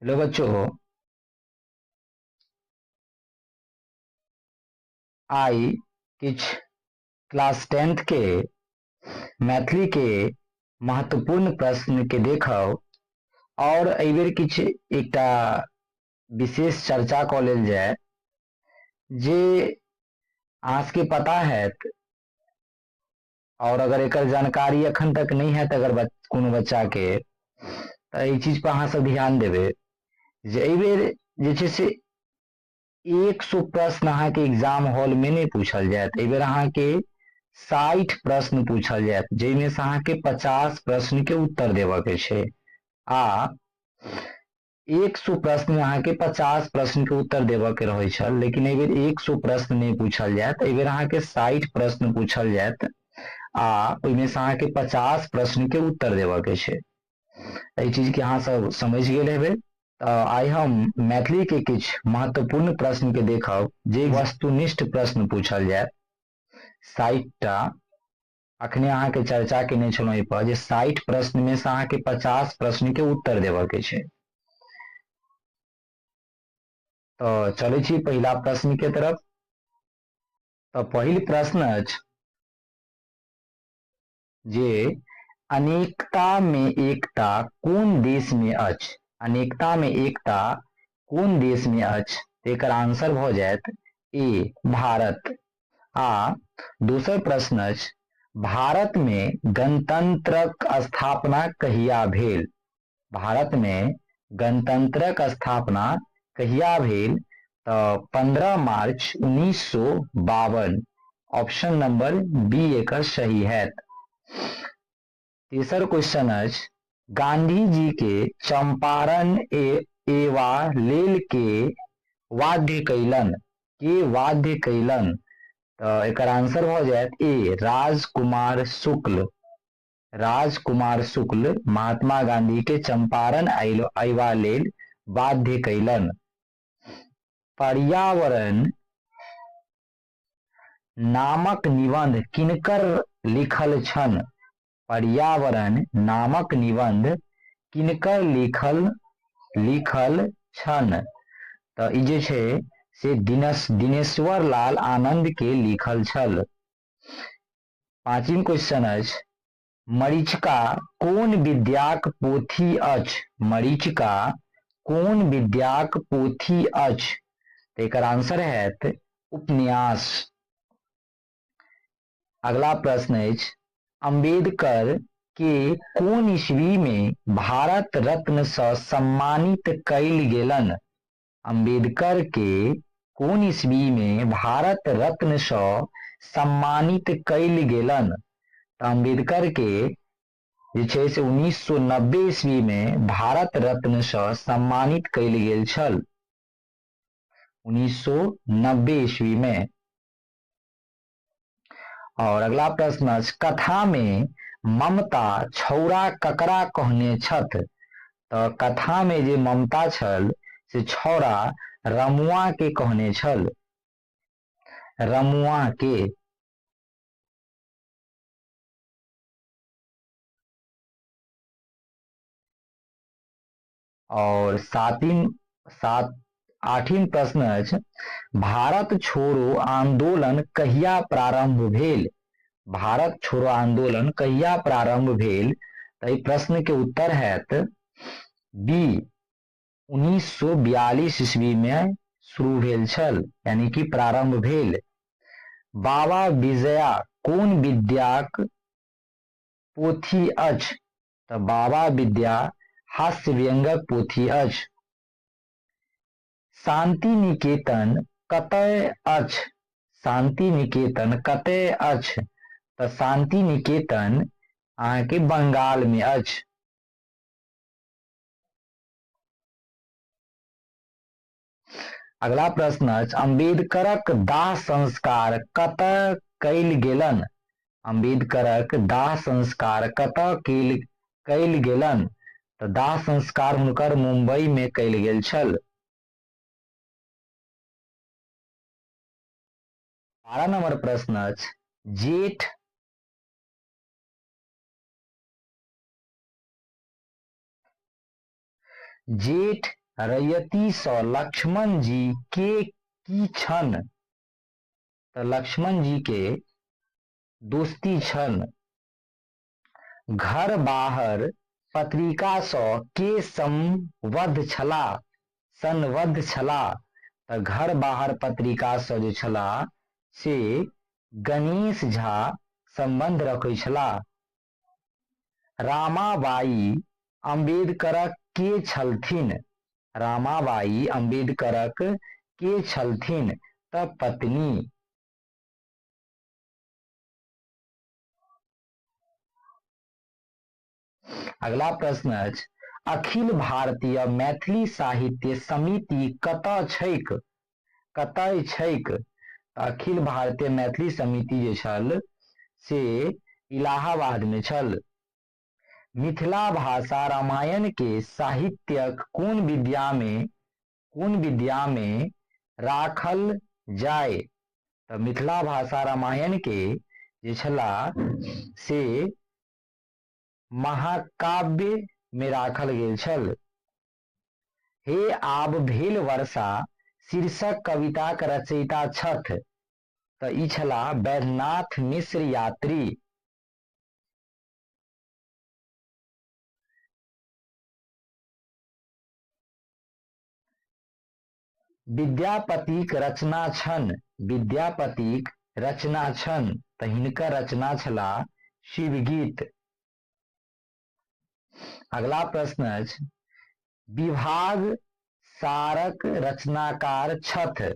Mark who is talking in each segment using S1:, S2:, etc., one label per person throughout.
S1: Hello बच्चों, आई किछ class 10th के मैथिली के महत्वपूर्ण प्रश्न के देखब और एहि बेर किछ एकटा विशेष चर्चा कऽ लेल जाय जे अहाँ सबके पता हैत और अगर एकर जानकारी अखन तक नहीं हैत अगर कोनो बच्चा के तऽ एहि चीज पर अहाँ सब ध्यान देबै जे एहि बेर जे छै से 100 प्रश्न अहाँ के एग्जाम हॉल में नहीं पूछल जायत। एहि बेर अहाँ के 60 प्रश्न पूछल जायत जाहिमे से अहाँ के 50 प्रश्न के उत्तर देबऽ के छै आ 100 प्रश्न में अहाँ के 50 प्रश्न के उत्तर देबऽ के रहै छल, लेकिन एहि बेर 100 प्रश्न नहीं पूछल जायत। एहि बेर अहाँ के 60 प्रश्न पूछल जायत आ ओहिमे से अहाँ के 50 प्रश्न के उत्तर देबऽ के छै। एहि चीज के अहाँ सब समझ गेल हेबै। आइ हम मैथिली के किछ महत्वपूर्ण प्रश्न के देखब जे वस्तुनिष्ठ प्रश्न पूछल जायत। 60 टा अखने अहाँ के चर्चा केने छलहुँ एहि पर जे 60 प्रश्न में से अहाँ के 50 प्रश्न के उत्तर देबऽ के छै। तो चलै छी पहिला प्रश्न के तरफ। तो पहिल प्रश्न अछि जे अनेकता में एकता कोन देश में अछि? अनेकता में एकता कोन देश में अछि? एकर आंसर भऽ जायत ए भारत। आ दोसर प्रश्न अछि भारत में गणतंत्रक स्थापना कहिया भेल? भारत में गणतंत्रक स्थापना कहिया भेल? तो 15 मार्च 1952। ऑप्शन नंबर बी एकर सही हैत। तेसर क्वेश्चन अछि गांधी जी के चंपारण एवा लेल के वाध्य कयलनि? के वाध्य कयलनि? तो एकर आंसर भऽ जायत ए राजकुमार शुक्ल। राजकुमार शुक्ल महात्मा गांधी के चंपारण अयबा लेल बाध्य कयलनि। पर्यावरण नामक निबंध किनकर लिखल छनि? पर्यावरण नामक निबंध किनकर लिखल छनि? तो ई जे छै से दिनेश्वर लाल आनंद के लिखल छल। पांचम क्वेश्चन अछि मरीचिका कोन विद्याक पोथी अछि? मरीचिका कोन विद्याक पोथी अछि? तो एकर आंसर हैत उपन्यास। अगला प्रश्न अछि अम्बेडकर के कोन ईस्वी में भारत रत्न सँ सम्मानित कयल गेलनि? अम्बेडकर के कोन ईस्वी में भारत रत्न सँ सम्मानित कयल गेलनि? तो अम्बेडकर के जे छै से 1990 ईस्वी में भारत रत्न सँ सम्मानित कयल गेल छल। 1990 ईस्वी में। और अगला प्रश्न अछि कथा में ममता छौड़ा ककरा कहने छथि? तो कथा में जे ममता छल से छौड़ा रमुआ के कहने छल। रमुआ के। और आठवीं प्रश्न अछि भारत छोड़ो आंदोलन कहिया प्रारंभ भेल? भारत छोड़ो आंदोलन कहिया प्रारंभ भेल? तो प्रश्न के उत्तर हैत बी 1942 ईस्वी में शुरू भेल छल, यानी कि प्रारंभ भेल। बाबा विजया कोन विद्याक पोथी अछि? तो बाबा विद्या हास्य व्यंगक पोथी अछि। शांति निकेतन कतय अछि? शांति निकेतन कतय अछि? तो शांति निकेतन अहाँ के बंगाल में अछि। अगला प्रश्न अछि अम्बेडकरक दाह संस्कार कतय कयल गेलनि? अम्बेडकरक दाह संस्कार कतय कयल गेलनि? तो दाह संस्कार हुनकर मुंबई में कयल गेल छल। 12 नंबर प्रश्न अछि जेठ रैयती सँ लक्ष्मण जी के की छन, तो लक्ष्मण जी के दोस्ती छन। घर बाहर पत्रिका सँ के संबद्ध छलाह, संबद्ध छलाह, तो घर बाहर पत्रिका सँ जे छलाह से गणेश झा संबंध रखै छलाह। रामाबाई अम्बेडकरक के छलथिन, रामाबाई अम्बेडकरक के छलथिन, तो पत्नी। अगला प्रश्न अछि, अखिल भारतीय मैथिली साहित्य समिति कतय छैक, कतय छैक। अखिल भारतीय मैथिली समिति जे छल से इलाहाबाद में छल। मिथिला भाषा रामायण के साहित्यक कोन विद्या में राखल जाय, तो मिथिला भाषा रामायण के जे छला से महाकाव्य में राखल गेल छल। हे आब भेल वर्षा शीर्षक कविताक रचयिता छथि, तो ई छला वैद्यनाथ मिश्र यात्री। विद्यापतिक रचना छन, विद्यापतिक रचना छन, तो हिनकर रचना छला शिवगीत। अगला प्रश्न अछि, विभाग सारक रचनाकार छथि,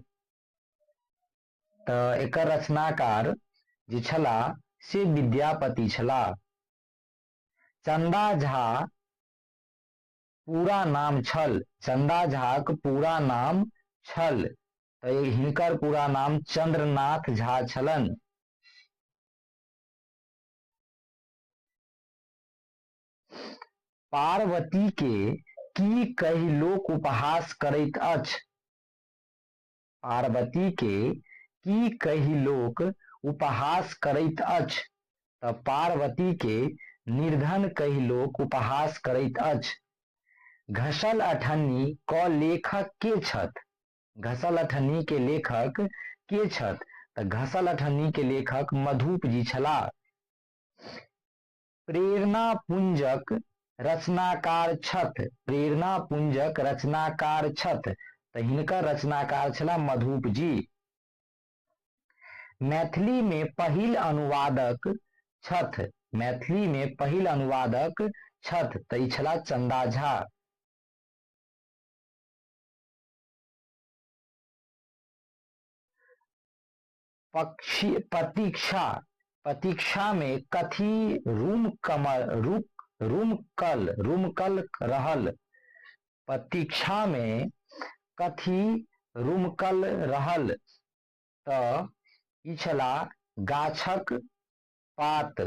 S1: तो एकर रचनाकार जे छला से विद्यापति छला। चंदा झा पूरा नाम छल, चंदा झाक पूरा नाम छल, तो हिनकर पूरा नाम चंद्रनाथ झा छलन। पार्वती के की कहि लोक उपहास करैत अछि, पार्वती के की कहि लोक उपहास करैत अछि, तो पार्वती के निर्धन कहि लोक उपहास करैत अछि। घसल अठन्नी क लेखक के छथि, घसल अठन्नी के लेखक के छथि, तो घसल अठन्नी के लेखक मधुप जी छला। प्रेरणा पुंजक रचनाकार छथि, प्रेरणा पुंजक रचनाकार छथि, तो हिनकर रचनाकार छला मधुप जी। मैथिली में पहिल अनुवादक छथि, मैथिली में पहिल अनुवादक छथि, तो ई छला चंदा झा। प्रतीक्षा, प्रतीक्षा में कथी रुमकल रहल, प्रतीक्षा में कथी रुमकल रहल, तो ई छला गाछक पात,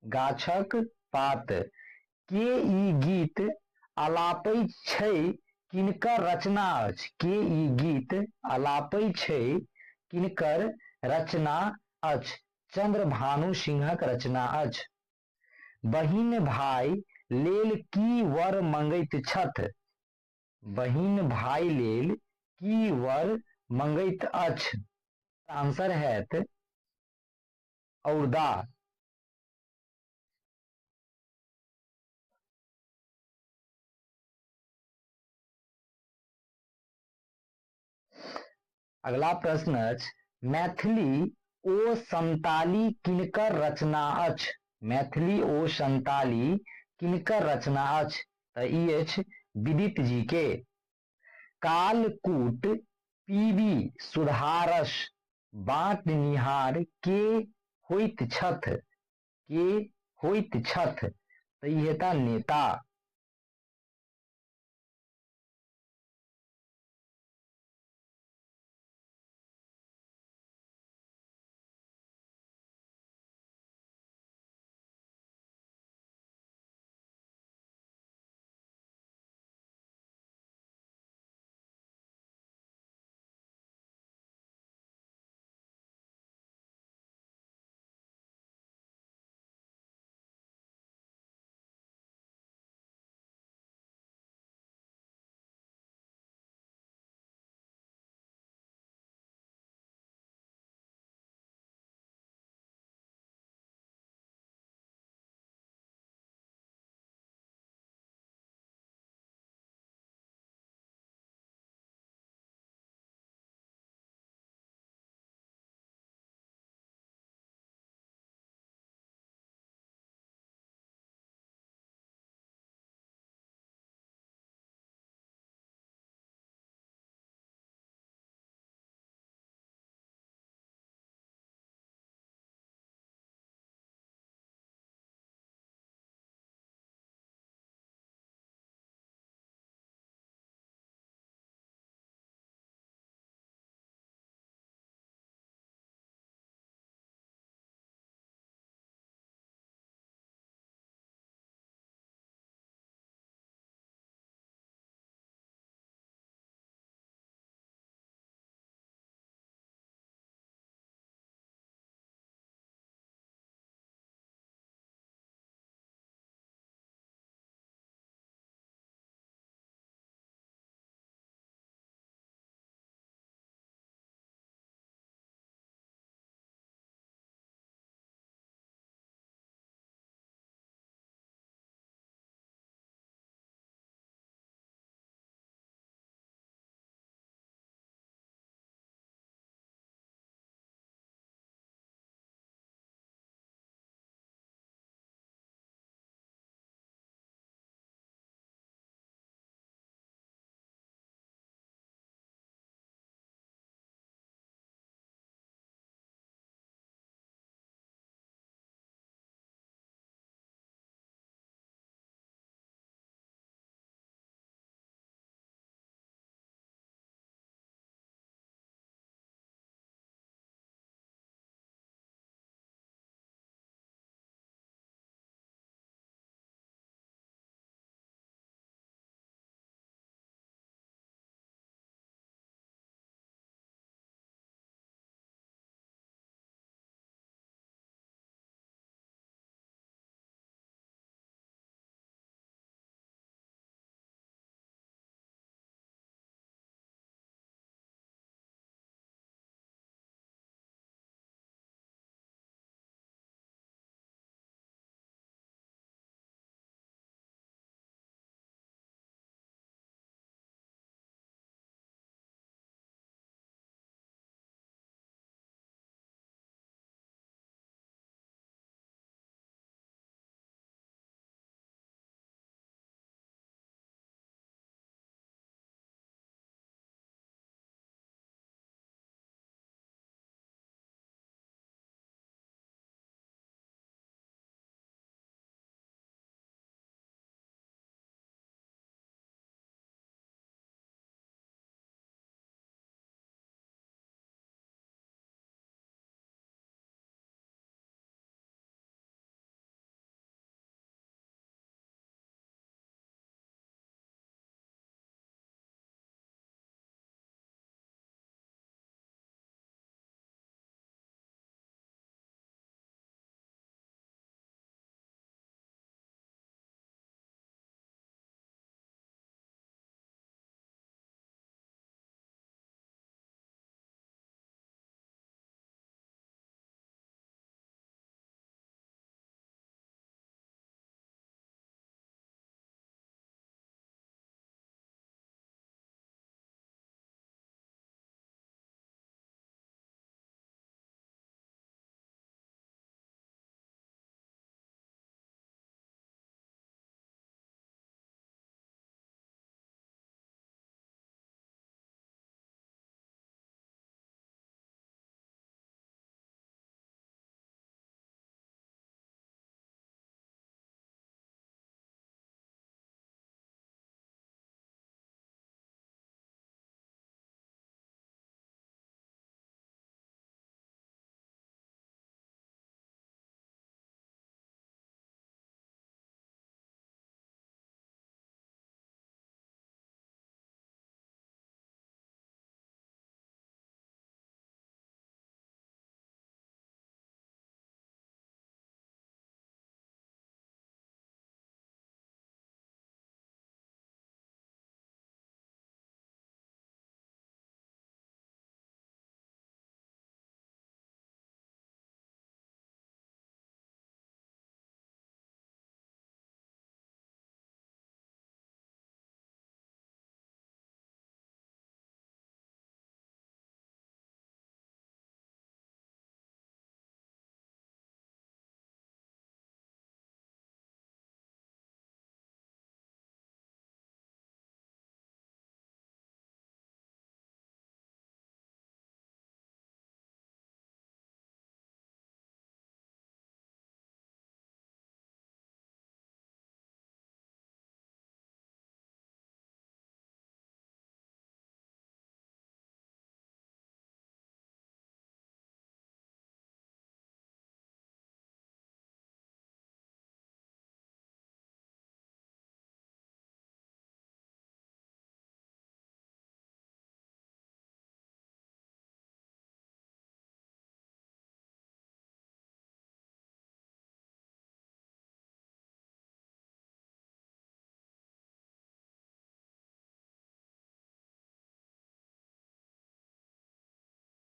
S1: गाछक पात। के ई गीत आलापै छै किनकर रचना अछि, के ई गीत आलापै छै किनकर रचना अछि, चंद्रभानु सिंहक रचना अछि। बहिन भाई लेल की वर मंगैत छथि, बहिन भाई लेल की वर मंगैत अछि, आंसर हैत औरदा। अगला प्रश्न अछि, मैथिली ओ संताली किनकर रचना अछि, मैथिली ओ संताली किनकर रचना अछि, तो ई अछि विदित जी के। कालकूट पीबी सुधारस बाँटनिहार के होइत छथि, के होइत छथि, तो ई हेता नेता।